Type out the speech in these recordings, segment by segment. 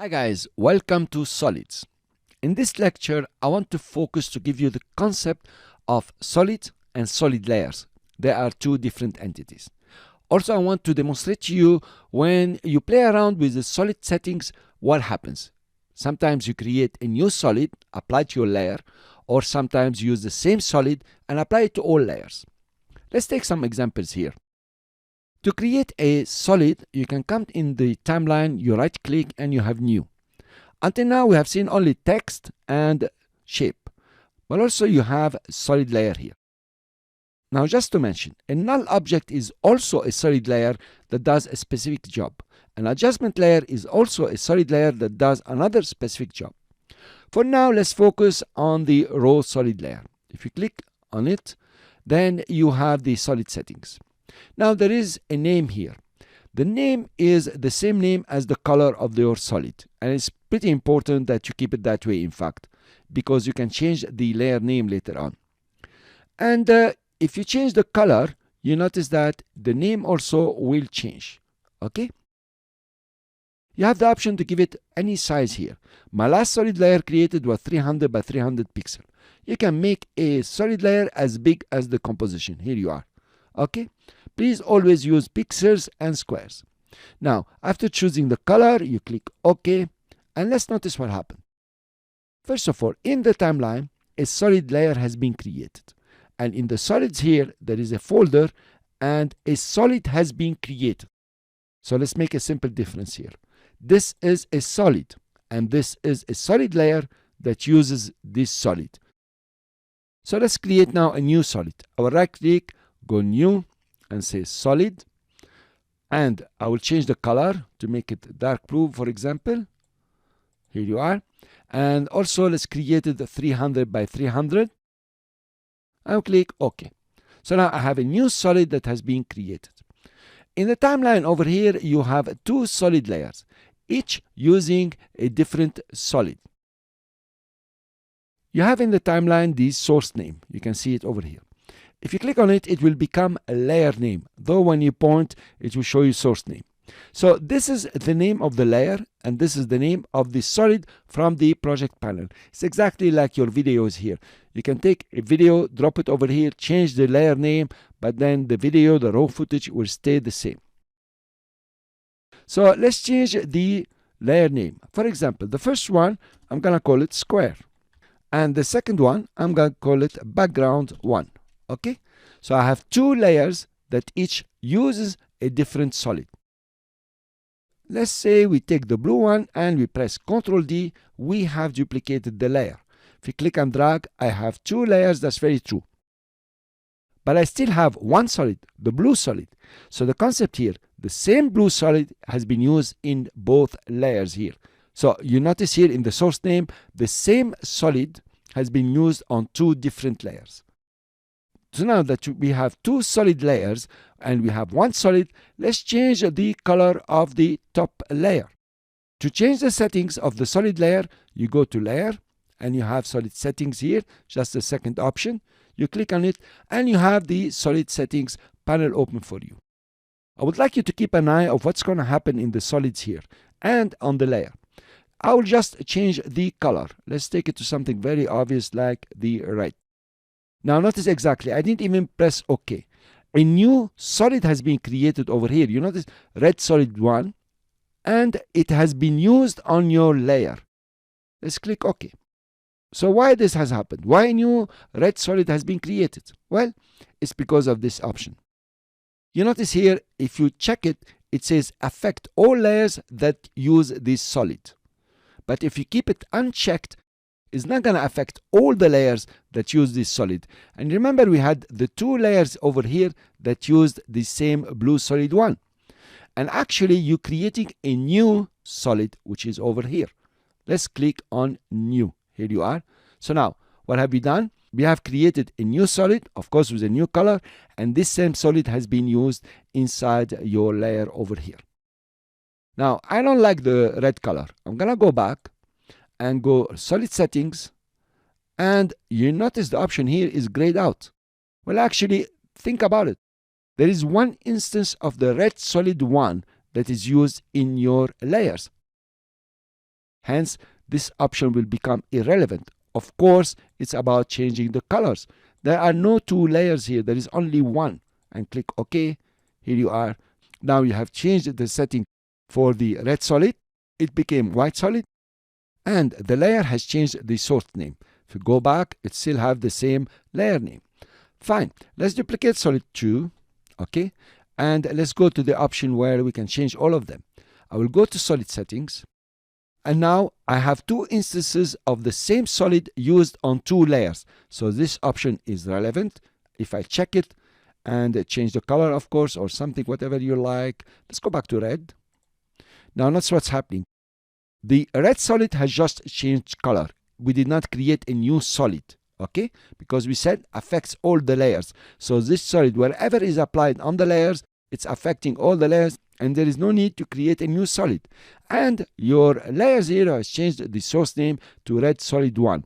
Hi guys, welcome to Solids. In this lecture, I want to focus to give you the concept of solid and solid layers. They are two different entities. Also, I want to demonstrate to you when you play around with the solid settings, what happens. Sometimes you create a new solid, apply to your layer, or sometimes use the same solid and apply it to all layers. Let's take some examples here. To create a solid, you can come in the timeline, you right click and you have new. Until now we have seen only text and shape, but also you have solid layer here. Now just to mention, a null object is also a solid layer that does a specific job. An adjustment layer is also a solid layer that does another specific job. For now, let's focus on the raw solid layer. If you click on it, then you have the solid settings. Now there is a name here. The name is the same name as the color of your solid, and it's pretty important that you keep it that way, in fact, because you can change the layer name later on. And if you change the color, you notice that the name also will change. Okay, you have the option to give it any size here. My last solid layer created was 300 by 300 pixel. You can make a solid layer as big as the composition. Here you are. Okay, please always use pixels and squares. Now after choosing the color, you click OK, and let's notice what happened. First of all, in the timeline, a solid layer has been created, and in the solids here there is a folder and a solid has been created. So let's make a simple difference here. This is a solid and this is a solid layer that uses this solid. So let's create now a new solid. I will right click, go new and say solid, and I will change the color to make it dark blue, for example. Here you are. And also let's create it 300 by 300. I'll click OK. So now I have a new solid that has been created. In the timeline over here, you have two solid layers, each using a different solid. You have in the timeline the source name. You can see it over here. If you click on it, it will become a layer name, though when you point, it will show you source name. So this is the name of the layer, and this is the name of the solid from the project panel. It's exactly like your videos here. You can take a video, drop it over here, change the layer name, but then the video, the raw footage will stay the same. So let's change the layer name. For example, the first one, I'm going to call it square. And the second one, I'm going to call it background 1. Okay, so I have two layers that each uses a different solid. Let's say we take the blue one and we press Ctrl D, we have duplicated the layer. If you click and drag, I have two layers, that's very true. But I still have one solid, the blue solid. So the concept here, the same blue solid has been used in both layers here. So you notice here in the source name, the same solid has been used on two different layers. So now that we have two solid layers and we have one solid, let's change the color of the top layer. To change the settings of the solid layer, you go to layer and you have solid settings here, just the second option. You click on it and you have the solid settings panel open for you. I would like you to keep an eye of what's going to happen in the solids here and on the layer. I will just change the color. Let's take it to something very obvious like the red. Now notice exactly, I didn't even press OK. A new solid has been created over here. You notice red solid 1, and it has been used on your layer. Let's click OK. So why this has happened? Why a new red solid has been created? Well, it's because of this option. You notice here, if you check it, it says affect all layers that use this solid. But if you keep it unchecked, it's not going to affect all the layers that use this solid. And remember, we had the two layers over here that used the same blue solid 1. And actually, you're creating a new solid, which is over here. Let's click on new. Here you are. So now, what have we done? We have created a new solid, of course, with a new color. And this same solid has been used inside your layer over here. Now, I don't like the red color. I'm going to go back and go solid settings, and you notice the option here is grayed out. Well, actually, think about it. There is one instance of the red solid 1 that is used in your layers. Hence, this option will become irrelevant. Of course, it's about changing the colors. There are no two layers here. There is only one. And click OK. Here you are. Now you have changed the setting for the red solid. It became white solid. And the layer has changed the source name. If you go back, it still have the same layer name. Fine. Let's duplicate solid 2. Okay. And let's go to the option where we can change all of them. I will go to solid settings. And now I have two instances of the same solid used on two layers. So this option is relevant. If I check it and change the color, of course, or something, whatever you like. Let's go back to red. Now notice what's happening. The red solid has just changed color. We did not create a new solid, okay? Because we said affects all the layers. So this solid, wherever is applied on the layers, it's affecting all the layers, and there is no need to create a new solid. And your layer 0 has changed the source name to red solid 1.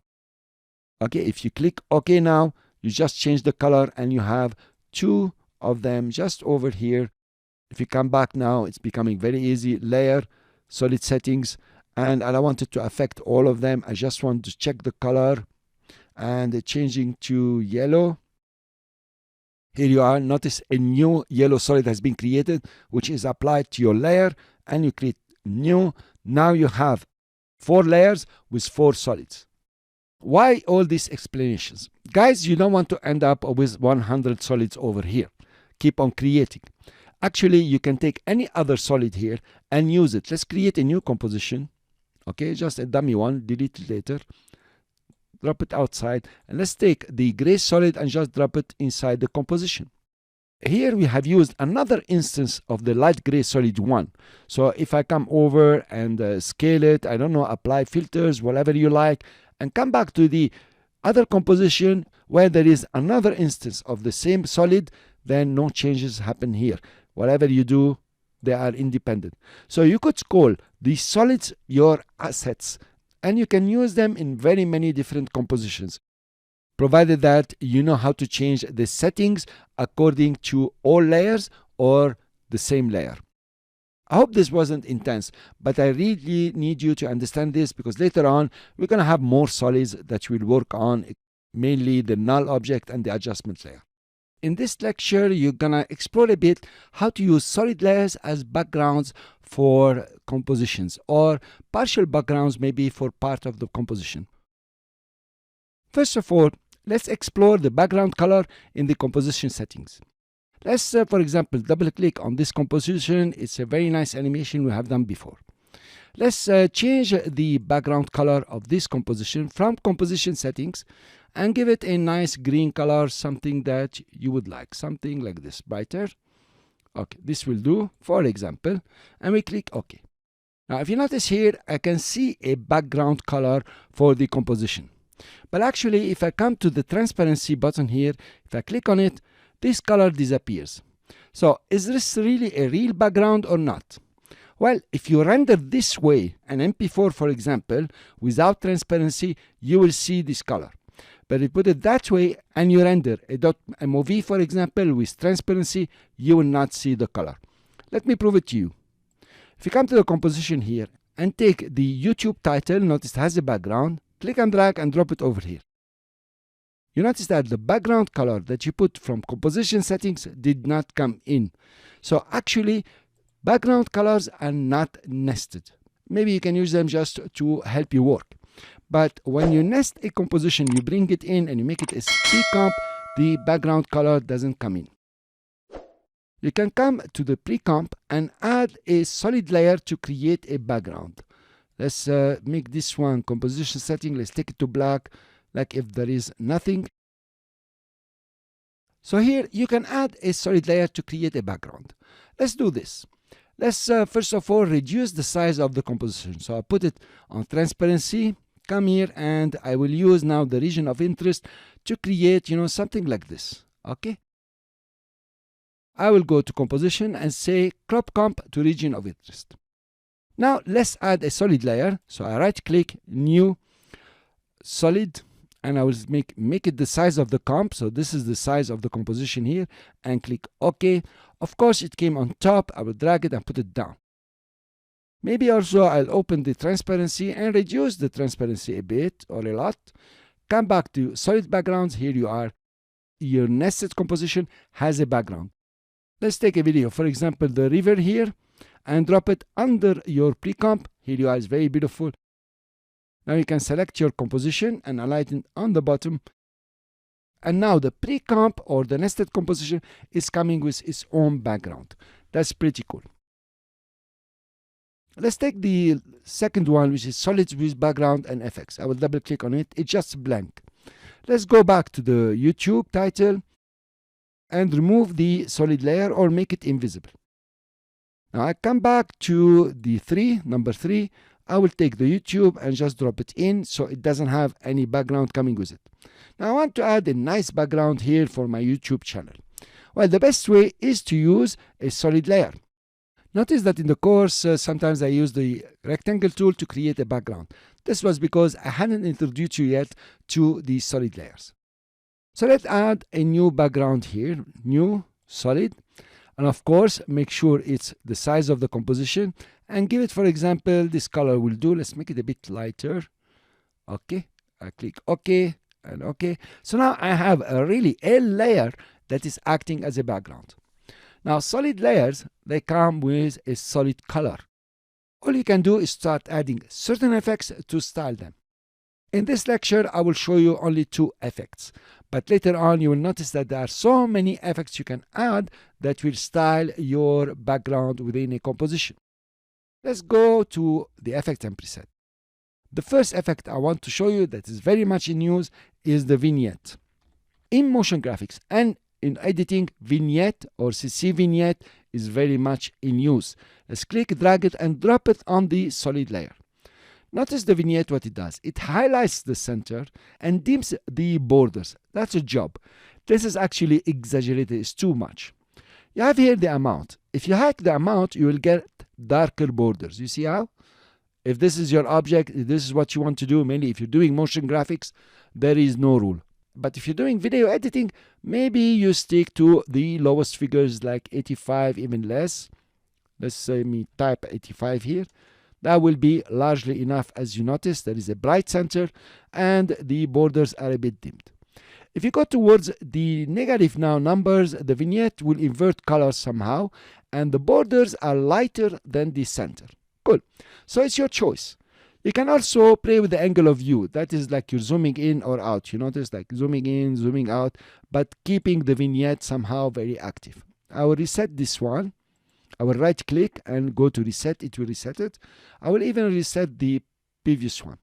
Okay, if you click OK now, you just change the color and you have two of them just over here. If you come back now, it's becoming very easy. Layer, solid settings, and I want it to affect all of them. I just want to check the color and changing to yellow. Here you are. Notice a new yellow solid has been created, which is applied to your layer, and you click new. Now you have 4 layers with 4 solids. Why all these explanations? Guys, you don't want to end up with 100 solids over here. Keep on creating. Actually, you can take any other solid here and use it. Let's create a new composition. Okay, just a dummy one, delete it later. Drop it outside, and let's take the gray solid and just drop it inside the composition. Here we have used another instance of the light gray solid 1. So if I come over and scale it, I don't know, apply filters, whatever you like, and come back to the other composition where there is another instance of the same solid, then no changes happen here. Whatever you do, they are independent. So you could call these solids your assets, and you can use them in very many different compositions, provided that you know how to change the settings according to all layers or the same layer. I hope this wasn't intense, but I really need you to understand this, because later on we're going to have more solids that we'll work on, mainly the null object and the adjustment layer. In this lecture, you're going to explore a bit how to use solid layers as backgrounds for compositions, or partial backgrounds maybe for part of the composition. First of all, let's explore the background color in the composition settings. Let's, for example, double click on this composition. It's a very nice animation we have done before. Let's change the background color of this composition from composition settings and give it a nice green color, something that you would like, something like this, brighter. Okay, this will do, for example, and we click OK. Now, if you notice here, I can see a background color for the composition. But actually, if I come to the transparency button here, if I click on it, this color disappears. So, is this really a real background or not? Well, if you render this way, an MP4 for example, without transparency, you will see this color. But if you put it that way and you render a .mov for example with transparency, you will not see the color. Let me prove it to you. If you come to the composition here and take the YouTube title, notice it has a background, click and drag and drop it over here. You notice that the background color that you put from composition settings did not come in. So actually, background colors are not nested. Maybe you can use them just to help you work. But when you nest a composition, you bring it in and you make it a pre-comp, the background color doesn't come in. You can come to the pre-comp and add a solid layer to create a background. Let's make this one composition setting. Let's take it to black, like if there is nothing. So here you can add a solid layer to create a background. Let's do this. Let's first of all reduce the size of the composition. So I put it on transparency. Come here and I will use now the region of interest to create, something like this. Okay. I will go to composition and say crop comp to region of interest. Now let's add a solid layer. So I right click, new, solid, and I will make it the size of the comp. So this is the size of the composition here, and click OK. Of course, it came on top. I will drag it and put it down. Maybe also I'll open the transparency and reduce the transparency a bit or a lot. Come back to solid backgrounds. Here you are. Your nested composition has a background. Let's take a video, for example, the river here, and drop it under your pre-comp. Here you are, it's very beautiful. Now you can select your composition and align it on the bottom. And now the pre-comp or the nested composition is coming with its own background. That's pretty cool. Let's take the second one, which is solids with background and effects. I will double click on it. It's just blank. Let's go back to the YouTube title and remove the solid layer or make it invisible. Now I come back to the number 3. I will take the YouTube and just drop it in so it doesn't have any background coming with it. Now I want to add a nice background here for my YouTube channel. Well, the best way is to use a solid layer. Notice that in the course, sometimes I use the rectangle tool to create a background. This was because I hadn't introduced you yet to the solid layers. So let's add a new background here, new, solid. And of course, make sure it's the size of the composition and give it, for example, this color will do. Let's make it a bit lighter. Okay, I click OK and OK. So now I have a layer that is acting as a background. Now, solid layers, they come with a solid color. All you can do is start adding certain effects to style them. In this lecture, I will show you only 2 effects. But later on, you will notice that there are so many effects you can add that will style your background within a composition. Let's go to the effects and preset. The first effect I want to show you that is very much in use is the vignette. In motion graphics and in editing, vignette or CC vignette is very much in use. Let's click, drag it, and drop it on the solid layer. Notice the vignette, what it does. It highlights the center and dims the borders. That's a job. This is actually exaggerated. It's too much. You have here the amount. If you hike the amount, you will get darker borders. You see how? If this is your object, this is what you want to do. Mainly if you're doing motion graphics, there is no rule. But if you're doing video editing, maybe you stick to the lowest figures like 85, even less. Let's say me type 85 here. That will be largely enough. As you notice, there is a bright center and the borders are a bit dimmed. If you go towards the negative now numbers, the vignette will invert colors somehow and the borders are lighter than the center. Cool. So it's your choice. You can also play with the angle of view. That is like you're zooming in or out. You notice like zooming in, zooming out, but keeping the vignette somehow very active. I will reset this one. I will right click and go to reset. It will reset it. I will even reset the previous one.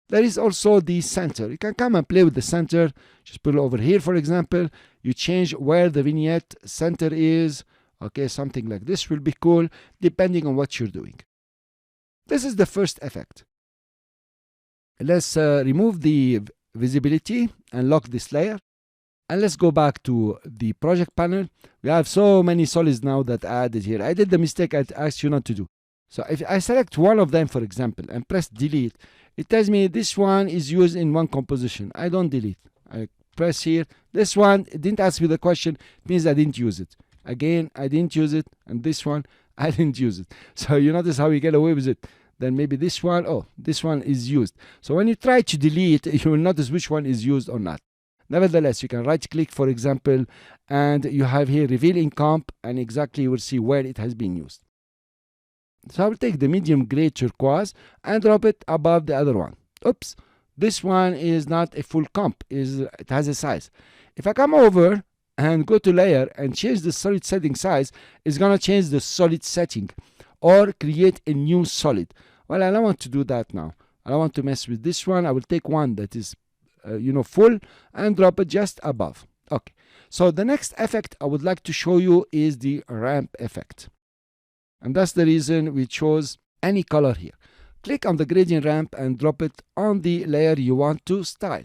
There is also the center. You can come and play with the center. Just put it over here, for example. You change where the vignette center is. Okay, something like this will be cool, depending on what you're doing. This is the first effect. Let's remove the visibility and lock this layer. And let's go back to the project panel. We have so many solids now that I added here. I did the mistake I asked you not to do. So if I select one of them, for example, and press delete, it tells me this one is used in one composition. I don't delete. I press here. This one, it didn't ask me the question. It means I didn't use it. Again, I didn't use it. And this one, I didn't use it. So you notice how we get away with it. Then maybe this one, oh, this one is used. So when you try to delete, you will notice which one is used or not. Nevertheless, you can right click, for example, and you have here reveal in comp, and exactly you will see where it has been used. So I will take the medium gray turquoise and drop it above the other one. Oops, this one is not a full comp, it has a size. If I come over and go to layer and change the solid setting size, it's going to change the solid setting or create a new solid. Well, I don't want to do that now. I don't want to mess with this one. I will take one that is full and drop it just above. Okay, so the next effect I would like to show you is the ramp effect. And that's the reason we chose any color here. Click on the gradient ramp and drop it on the layer you want to style.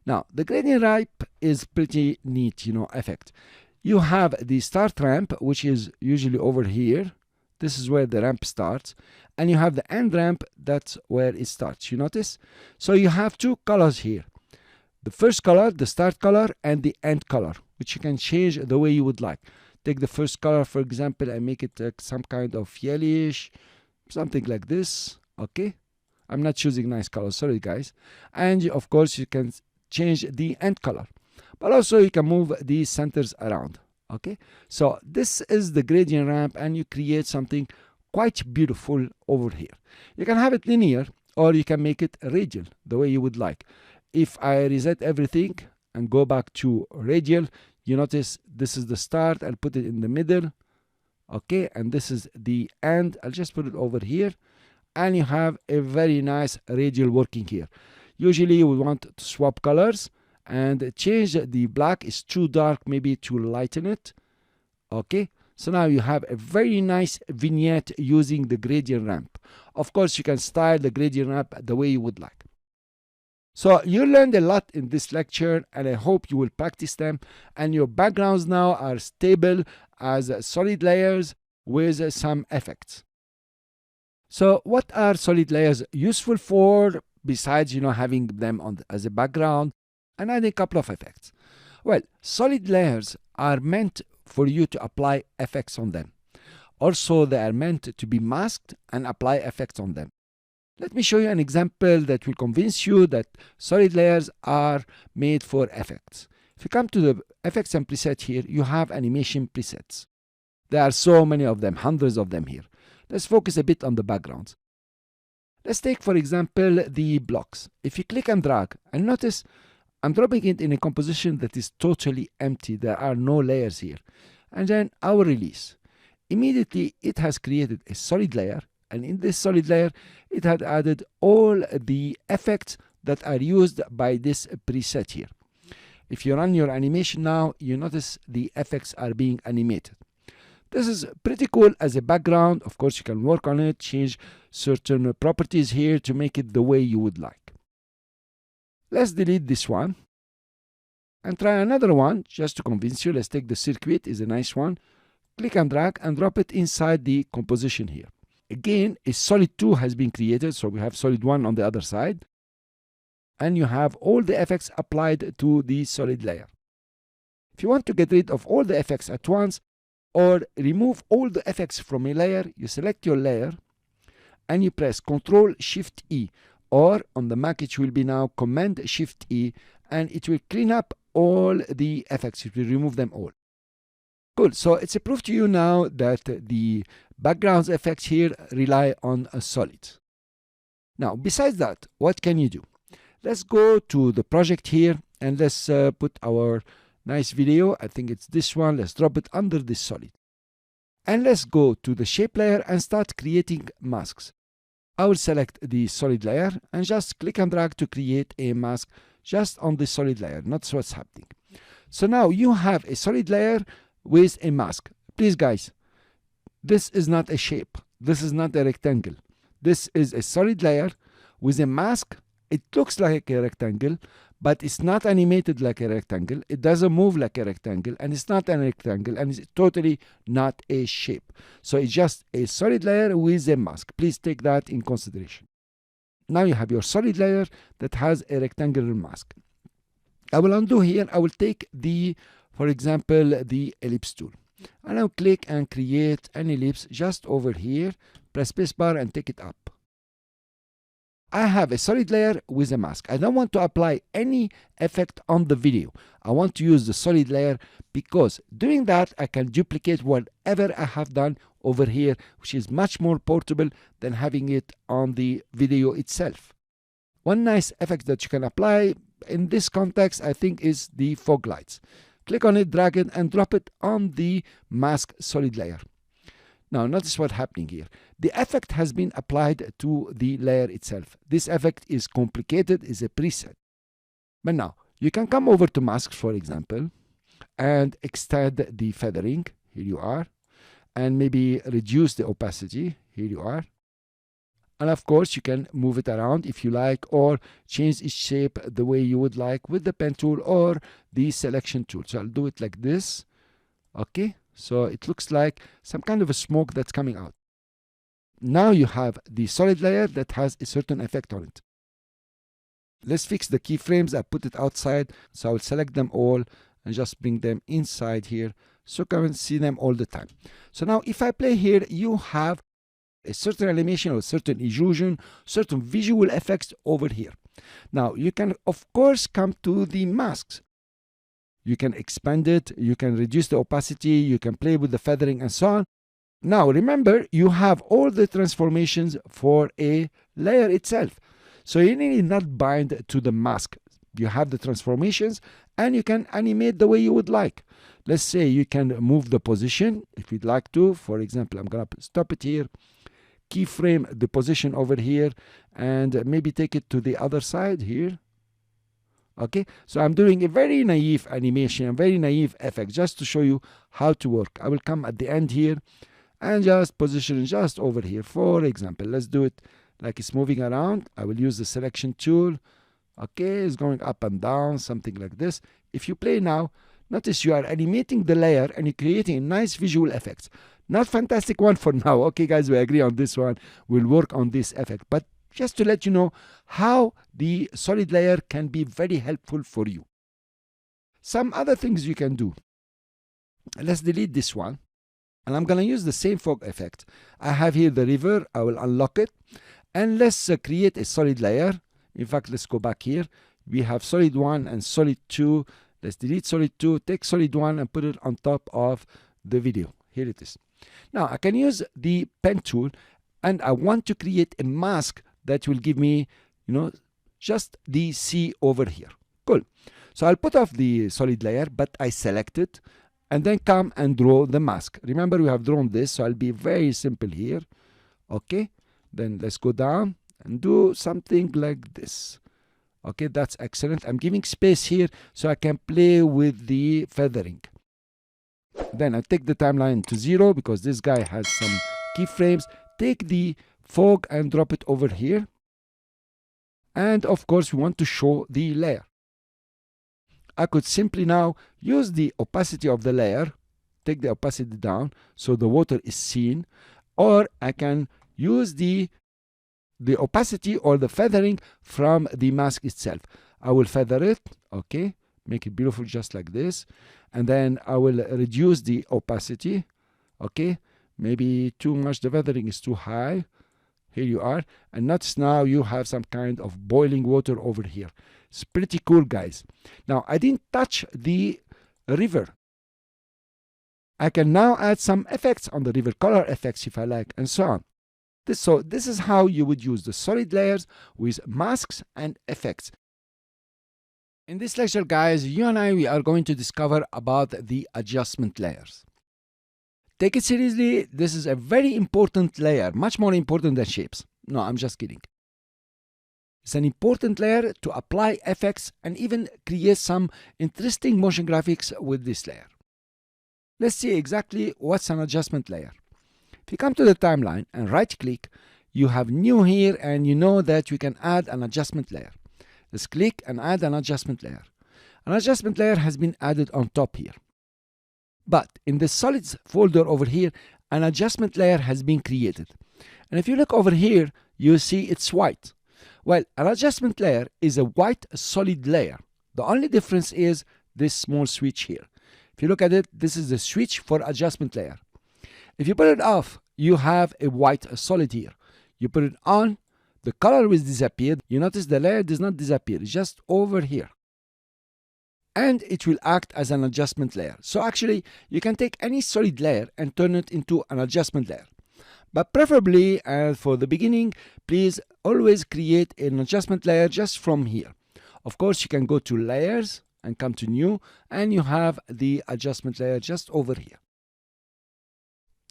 Now, the gradient ramp is pretty neat, effect. You have the start ramp, which is usually over here. This is where the ramp starts. And you have the end ramp, that's where it starts. You notice? So you have 2 colors here. The first color, the start color, and the end color, which you can change the way you would like. Take the first color, for example, and make it some kind of yellowish, something like this. Okay, I'm not choosing nice color, sorry guys. And of course you can change the end color, but also you can move these centers around. Okay, so this is the gradient ramp, and you create something quite beautiful over here. You can have it linear, or you can make it radial, the way you would like. If I reset everything and go back to radial, you notice this is the start. I'll put it in the middle. Okay, and this is the end. I'll just put it over here, and you have a very nice radial working here. Usually you would want to swap colors and change the black is too dark, maybe to lighten it. Okay, so now you have a very nice vignette using the gradient ramp. Of course you can style the gradient ramp the way you would like. So you learned a lot in this lecture, and I hope you will practice them, and your backgrounds now are stable as solid layers with some effects. So what are solid layers useful for, besides having them as a background and adding a couple of effects? Well, solid layers are meant for you to apply effects on them. Also, they are meant to be masked and apply effects on them. Let me show you an example that will convince you that solid layers are made for effects. If you come to the effects and preset here, you have animation presets. There are so many of them, hundreds of them here. Let's focus a bit on the backgrounds. Let's take, for example, the blocks. If you click and drag, and notice I'm dropping it in a composition that is totally empty. There are no layers here. And then our release. Immediately, it has created a solid layer. And in this solid layer, it had added all the effects that are used by this preset here. If you run your animation now, you notice the effects are being animated. This is pretty cool as a background. Of course, you can work on it, change certain properties here to make it the way you would like. Let's delete this one and try another one just to convince you. Let's take the circuit, is a nice one. Click and drag and drop it inside the composition here. Again, a solid 2 has been created, so we have solid 1 on the other side. And you have all the effects applied to the solid layer. If you want to get rid of all the effects at once, or remove all the effects from a layer, you select your layer and you press Ctrl-Shift-E, or on the Mac it will be now Command-Shift-E, and it will clean up all the effects. It will remove them all. Cool, so it's a proof to you now that the backgrounds effects here rely on a solid. Now, besides that, what can you do? Let's go to the project here and let's put our nice video. I think it's this one. Let's drop it under this solid. And let's go to the shape layer and start creating masks. I will select the solid layer and just click and drag to create a mask just on the solid layer. That's what's happening. So now you have a solid layer with a mask. Please guys, this is not a shape. This is not a rectangle. This is a solid layer with a mask. It looks like a rectangle, but it's not animated like a rectangle. It doesn't move like a rectangle, and it's not a rectangle, and it's totally not a shape. So it's just a solid layer with a mask. Please take that in consideration. Now you have your solid layer that has a rectangular mask. I will undo here. I will take for example, the ellipse tool. And I'll click and create an ellipse just over here. Press spacebar and take it up. I have a solid layer with a mask. I don't want to apply any effect on the video. I want to use the solid layer because doing that I can duplicate whatever I have done over here, which is much more portable than having it on the video itself. One nice effect that you can apply in this context, I think, is the fog lights. Click on it, drag it, and drop it on the mask solid layer. Now, notice what's happening here. The effect has been applied to the layer itself. This effect is complicated, is a preset. But now, you can come over to masks, for example, and extend the feathering. Here you are. And maybe reduce the opacity. Here you are. And of course, you can move it around if you like, or change its shape the way you would like with the pen tool or the selection tool. So I'll do it like this. Okay, so it looks like some kind of a smoke that's coming out. Now you have the solid layer that has a certain effect on it. Let's fix the keyframes. I put it outside, so I'll select them all and just bring them inside here so you can see them all the time. So now if I play here, you have a certain animation or certain illusion, certain visual effects over here. Now you can of course come to the masks. You can expand it, you can reduce the opacity, you can play with the feathering and so on. Now remember, you have all the transformations for a layer itself. So you need not bind to the mask. You have the transformations and you can animate the way you would like. Let's say you can move the position if you'd like to. For example, I'm going to stop it here, keyframe the position over here, and maybe take it to the other side here. Okay, so I'm doing a very naive animation, a very naive effect, just to show you how to work. I will come at the end here and just position just over here. For example, let's do it like it's moving around. I will use the selection tool. Okay, it's going up and down, something like this. If you play now, notice you are animating the layer and you're creating a nice visual effects. Not fantastic one for now. Okay, guys, we agree on this one. We'll work on this effect. But just to let you know how the solid layer can be very helpful for you. Some other things you can do. Let's delete this one. And I'm going to use the same fog effect. I have here the river. I will unlock it. And let's create a solid layer. In fact, let's go back here. We have solid 1 and solid 2. Let's delete solid 2. Take solid 1 and put it on top of the video. Here it is. Now, I can use the pen tool. And I want to create a mask that will give me, just the sea over here. Cool. So I'll put off the solid layer, but I select it and then come and draw the mask. Remember, we have drawn this, so I'll be very simple here. Okay. Then let's go down and do something like this. Okay, that's excellent. I'm giving space here so I can play with the feathering. Then I take the timeline to 0 because this guy has some keyframes. Take the fog and drop it over here. And of course, we want to show the layer. I could simply now use the opacity of the layer, take the opacity down so the water is seen, or I can use the opacity or the feathering from the mask itself. I will feather it, okay, make it beautiful just like this, and then I will reduce the opacity, okay, maybe too much, the feathering is too high. Here you are, and notice now you have some kind of boiling water over here. It's pretty cool, guys. Now, I didn't touch the river. I can now add some effects on the river, color effects if I like, and so on. So this is how you would use the solid layers with masks and effects. In this lecture, guys, you and we are going to discover about the adjustment layers. Take it seriously, this is a very important layer, much more important than shapes. No, I'm just kidding. It's an important layer to apply effects and even create some interesting motion graphics with this layer. Let's see exactly what's an adjustment layer. If you come to the timeline and right click, you have new here and you know that you can add an adjustment layer. Let's click and add an adjustment layer. An adjustment layer has been added on top here. But in the solids folder over here, an adjustment layer has been created. And if you look over here, you see it's white. Well, an adjustment layer is a white solid layer. The only difference is this small switch here. If you look at it, this is the switch for adjustment layer. If you put it off, you have a white solid here. You put it on, the color will disappear. You notice the layer does not disappear, it's just over here. And it will act as an adjustment layer. So actually, you can take any solid layer and turn it into an adjustment layer. But preferably, for the beginning, please always create an adjustment layer just from here. Of course, you can go to layers and come to new, and you have the adjustment layer just over here.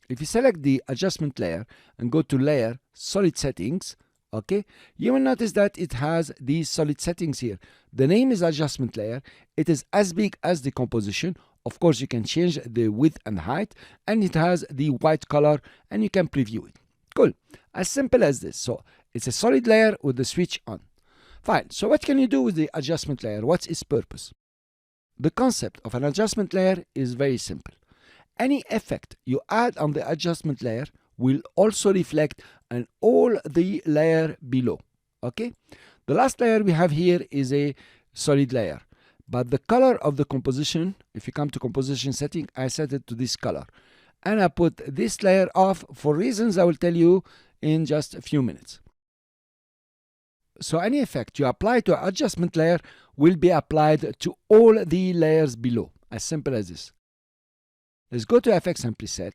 If you select the adjustment layer and go to layer, solid settings, okay, you will notice that it has these solid settings here. The name is adjustment layer. It is as big as the composition. Of course, you can change the width and height, and it has the white color, and you can preview it. Cool. As simple as this. So it's a solid layer with the switch on. Fine. So what can you do with the adjustment layer? What's its purpose? The concept of an adjustment layer is very simple. Any effect you add on the adjustment layer will also reflect on all the layer below. Okay? The last layer we have here is a solid layer. But the color of the composition, if you come to composition setting, I set it to this color. and I put this layer off for reasons I will tell you in just a few minutes. So any effect you apply to an adjustment layer will be applied to all the layers below, as simple as this. Let's go to Effects and Preset.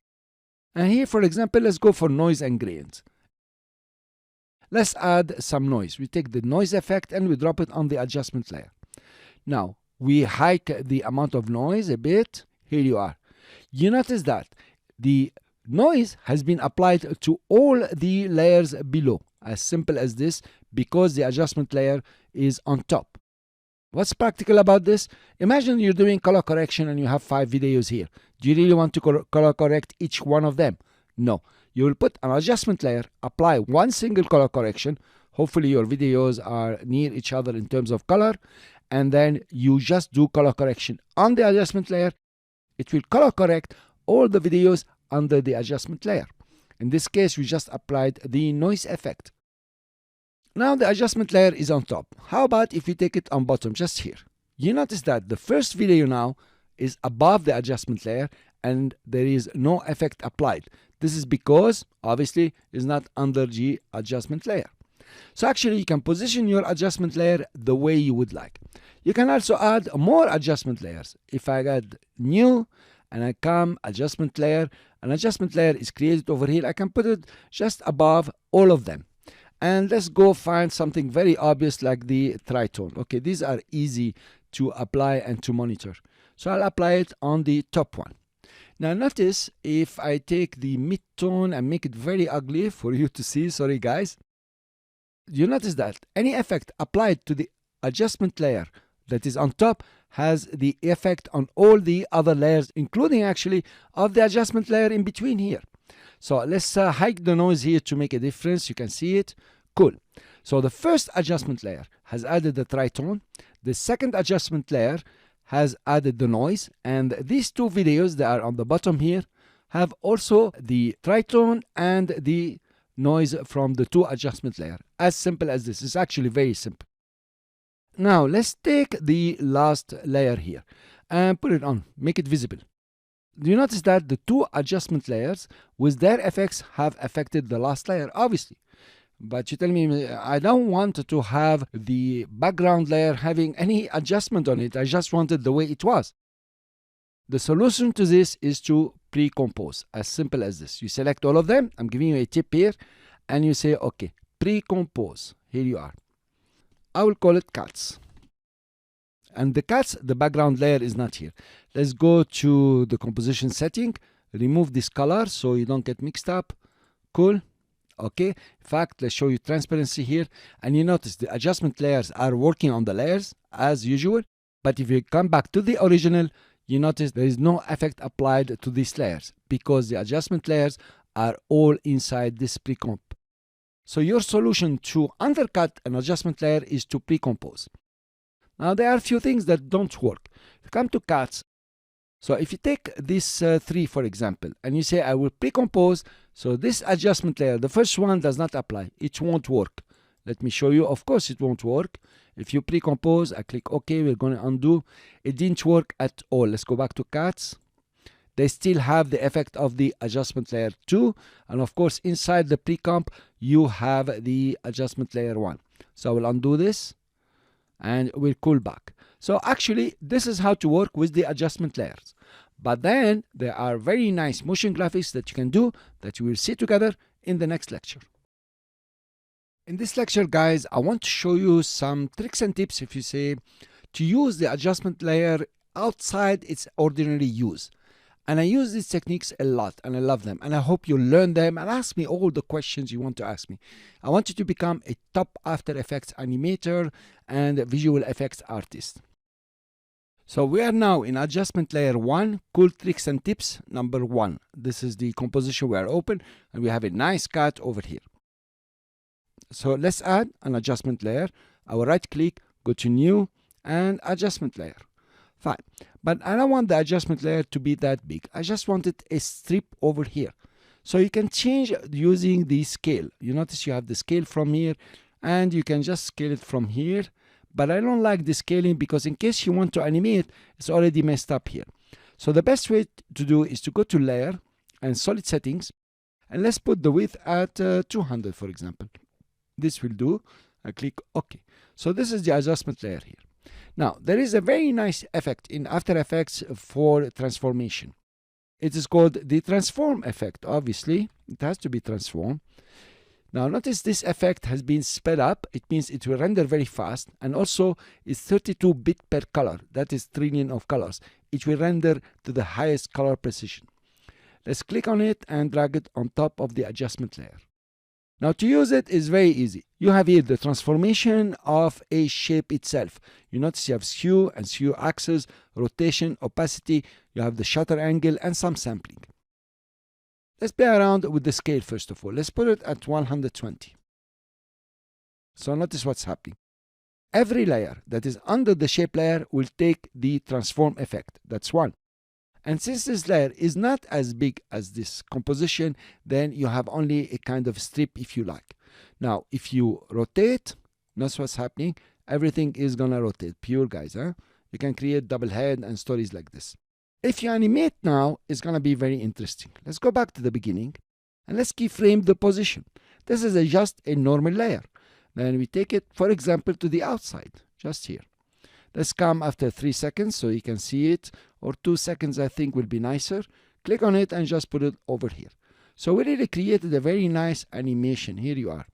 And here, for example, let's go for Noise and Gradient. Let's add some noise. We take the noise effect and we drop it on the adjustment layer. Now, we hike the amount of noise a bit. Here you are. You notice that the noise has been applied to all the layers below, as simple as this, because the adjustment layer is on top. What's practical about this? Imagine you're doing color correction and you have 5 videos here. Do you really want to color correct each one of them? No. You will put an adjustment layer, apply one single color correction. Hopefully your videos are near each other in terms of color, and then you just do color correction on the adjustment layer. It will color correct all the videos under the adjustment layer. In this case, we just applied the noise effect. Now the adjustment layer is on top. How about if we take it on bottom, just here? You notice that the first video now is above the adjustment layer and there is no effect applied. This is because, obviously, it's not under the adjustment layer. So actually, you can position your adjustment layer the way you would like. You can also add more adjustment layers. If I add new and I come adjustment layer, an adjustment layer is created over here. I can put it just above all of them. And let's go find something very obvious like the tritone. Okay, these are easy to apply and to monitor. So I'll apply it on the top one. Now notice if I take the mid-tone and make it very ugly for you to see, sorry guys, you notice that any effect applied to the adjustment layer that is on top has the effect on all the other layers, including actually of the adjustment layer in between here. So let's hike the noise here to make a difference. You can see it. Cool. So the first adjustment layer has added the tritone. The second adjustment layer has added the noise. And these two videos that are on the bottom here have also the tritone and the noise from the two adjustment layer. As simple as this. It's actually very simple. Now let's take the last layer here and put it on. Make it visible. Do you notice that the two adjustment layers with their effects have affected the last layer? Obviously. But you tell me, I don't want to have the background layer having any adjustment on it. I just wanted the way it was. The solution to this is to pre-compose. As simple as this. You select all of them. I'm giving you a tip here. And you say, okay, pre-compose. Here you are. I will call it cuts. And the cuts, the background layer is not here. Let's go to the composition setting. Remove this color so you don't get mixed up. Cool. Okay. In fact, let's show you transparency here. And you notice the adjustment layers are working on the layers as usual. But if you come back to the original, you notice there is no effect applied to these layers because the adjustment layers are all inside this pre-comp. So your solution to undercut an adjustment layer is to pre-compose. Now there are a few things that don't work. If you come to cuts, so if you take this 3 for example, and you say I will pre-compose, so this adjustment layer, the first one does not apply. It won't work. Let me show you. Of course it won't work. If you pre-compose, I click OK, we're going to undo. It didn't work at all. Let's go back to cuts. They still have the effect of the adjustment layer 2. And of course, inside the pre-comp, you have the adjustment layer 1. So I will undo this and we'll cool back. So actually, this is how to work with the adjustment layers. But then there are very nice motion graphics that you can do that you will see together in the next lecture. In this lecture, guys, I want to show you some tricks and tips, if you say, to use the adjustment layer outside its ordinary use. And I use these techniques a lot and I love them. And I hope you learn them and ask me all the questions you want to ask me. I want you to become a top After Effects animator and visual effects artist. So we are now in adjustment layer 1, cool tricks and tips number 1. This is the composition we are open and we have a nice cut over here. So let's add an adjustment layer. I will right click, go to new and adjustment layer. Fine. But I don't want the adjustment layer to be that big. I just wanted a strip over here. So you can change using the scale. You notice you have the scale from here and you can just scale it from here. But I don't like the scaling because in case you want to animate, it's already messed up here. So the best way to do is to go to layer and solid settings, and let's put the width at 200, for example. This will do. I click OK. So this is the adjustment layer here. Now, there is a very nice effect in After Effects for transformation. It is called the transform effect. Obviously, it has to be transformed. Now, notice this effect has been sped up. It means it will render very fast, and also it's 32-bit per color. That is trillion of colors. It will render to the highest color precision. Let's click on it and drag it on top of the adjustment layer. Now, to use it is very easy. You have here the transformation of a shape itself. You notice you have skew and skew axis, rotation, opacity, you have the shutter angle, and some sampling. Let's play around with the scale first of all. Let's put it at 120. So notice what's happening. Every layer that is under the shape layer will take the transform effect. That's one. And since this layer is not as big as this composition, then you have only a kind of strip if you like. Now, if you rotate, notice what's happening. Everything is gonna rotate. Pure, guys, huh? You can create double head and stories like this. If you animate now, it's gonna be very interesting. Let's go back to the beginning and let's keyframe the position. This is just a normal layer. Then we take it, for example, to the outside, just here. Let's come after 3 seconds so you can see it, or 2 seconds I think will be nicer. Click on it and just put it over here. So we really created a very nice animation. Here you are.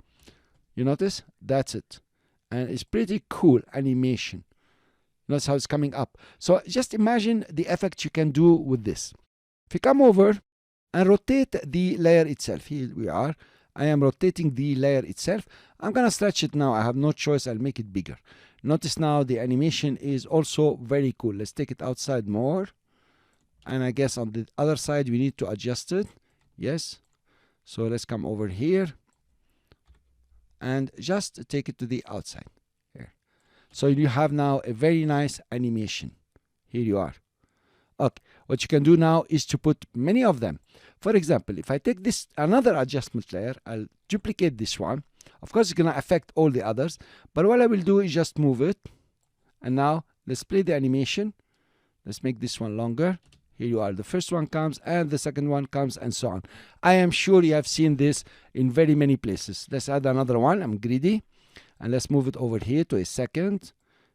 You notice? That's it. And it's pretty cool animation. Notice how it's coming up. So just imagine the effect you can do with this. If you come over and rotate the layer itself, here we are. I am rotating the layer itself. I'm gonna stretch it now. I have no choice. I'll make it bigger. Notice now the animation is also very cool. Let's take it outside more. And I guess on the other side we need to adjust it. Yes. So let's come over here and just take it to the outside. Here. So you have now a very nice animation. Here you are. Okay. What you can do now is to put many of them. For example, if I take this another adjustment layer, I'll duplicate this one. Of course, it's going to affect all the others. But what I will do is just move it. And now let's play the animation. Let's make this one longer. Here you are. The first one comes and the second one comes and so on. I am sure you have seen this in very many places. Let's add another one. I'm greedy. And let's move it over here to a second.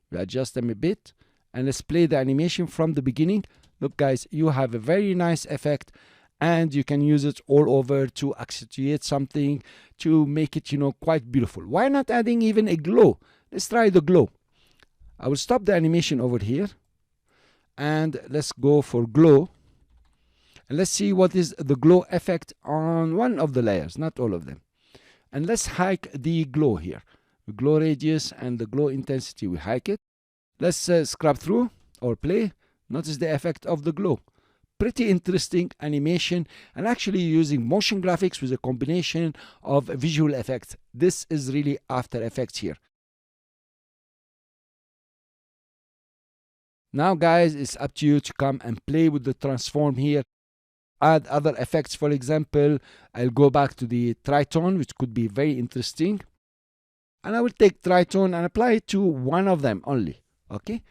We adjust them a bit. And let's play the animation from the beginning. Look, guys, you have a very nice effect. And you can use it all over to accentuate something, to make it, quite beautiful. Why not adding even a glow? Let's try the glow. I will stop the animation over here. And let's go for glow. And let's see what is the glow effect on one of the layers, not all of them. And let's hike the glow here. The glow radius and the glow intensity, we hike it. Let's scrub through or play. Notice the effect of the glow. Pretty interesting animation, and actually using motion graphics with a combination of visual effects. This is really After Effects here. Now, guys, it's up to you to come and play with the transform here. Add other effects. For example, I'll go back to the tritone, which could be very interesting. And I will take tritone and apply it to one of them only. Okay?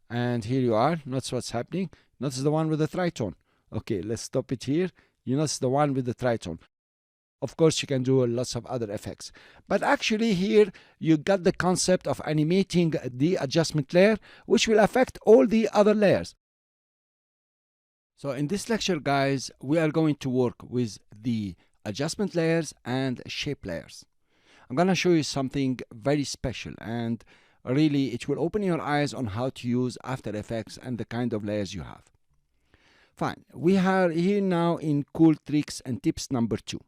And here you are. Notice what's happening. Notice the one with the tritone. Okay, let's stop it here. You notice the one with the tritone. Of course, you can do lots of other effects. But actually here, you got the concept of animating the adjustment layer, which will affect all the other layers. So in this lecture, guys, we are going to work with the adjustment layers and shape layers. I'm going to show you something very special, and really it will open your eyes on how to use After Effects and the kind of layers you have. Fine, we are here now in cool tricks and tips number 2.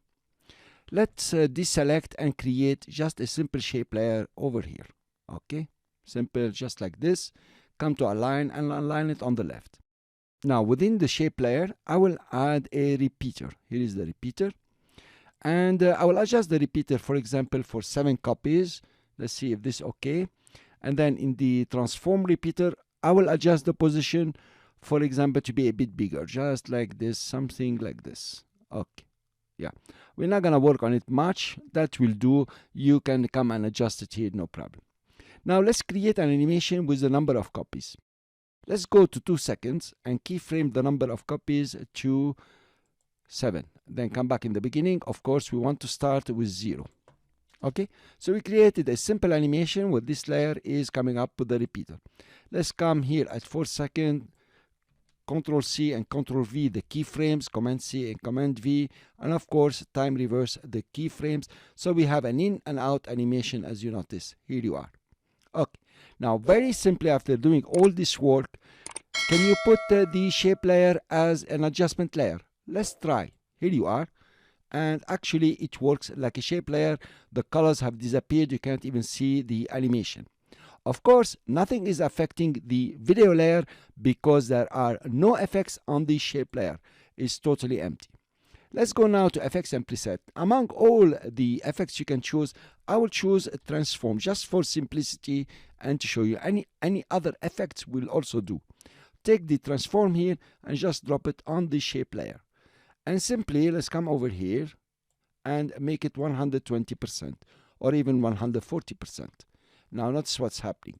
Let's deselect and create just a simple shape layer over here. Okay, simple, just like this. Come to align and align it on the left. Now within the shape layer, I will add a repeater. Here is the repeater. And I will adjust the repeater, for example, for 7 copies. Let's see if this is okay. And then in the transform repeater, I will adjust the position, for example, to be a bit bigger, just like this, something like this. Okay, yeah. We're not going to work on it much. That will do. You can come and adjust it here, no problem. Now let's create an animation with the number of copies. Let's go to 2 seconds and keyframe the number of copies to 7. Then come back in the beginning. Of course, we want to start with 0. Okay, so we created a simple animation where this layer is coming up with the repeater. Let's come here at 4 seconds, Control C and Control V the keyframes, Command C and Command V, and of course time reverse the keyframes. So we have an in and out animation, as you notice. Here you are. Okay, now very simply, after doing all this work, can you put the shape layer as an adjustment layer? Let's try. Here you are. And actually it works like a shape layer. The colors have disappeared. You can't even see the animation. Of course, nothing is affecting the video layer because there are no effects on the shape layer. It's totally empty. Let's go now to effects and preset. Among all the effects you can choose, I will choose transform just for simplicity and to show you any other effects will also do. Take the transform here and just drop it on the shape layer. And simply, let's come over here and make it 120% or even 140%. Now notice what's happening.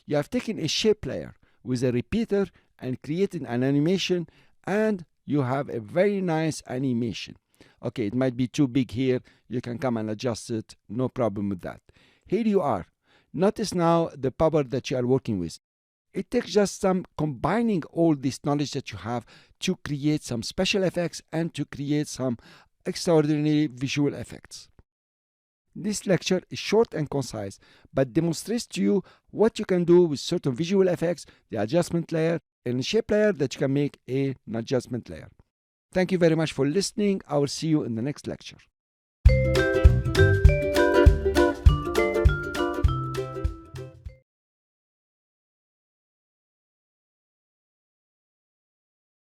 You have taken a shape layer with a repeater and created an animation, and you have a very nice animation. Okay, it might be too big here. You can come and adjust it. No problem with that. Here you are. Notice now the power that you are working with. It takes just some combining all this knowledge that you have to create some special effects and to create some extraordinary visual effects. This lecture is short and concise, but demonstrates to you what you can do with certain visual effects, the adjustment layer, and the shape layer that you can make an adjustment layer. Thank you very much for listening. I will see you in the next lecture.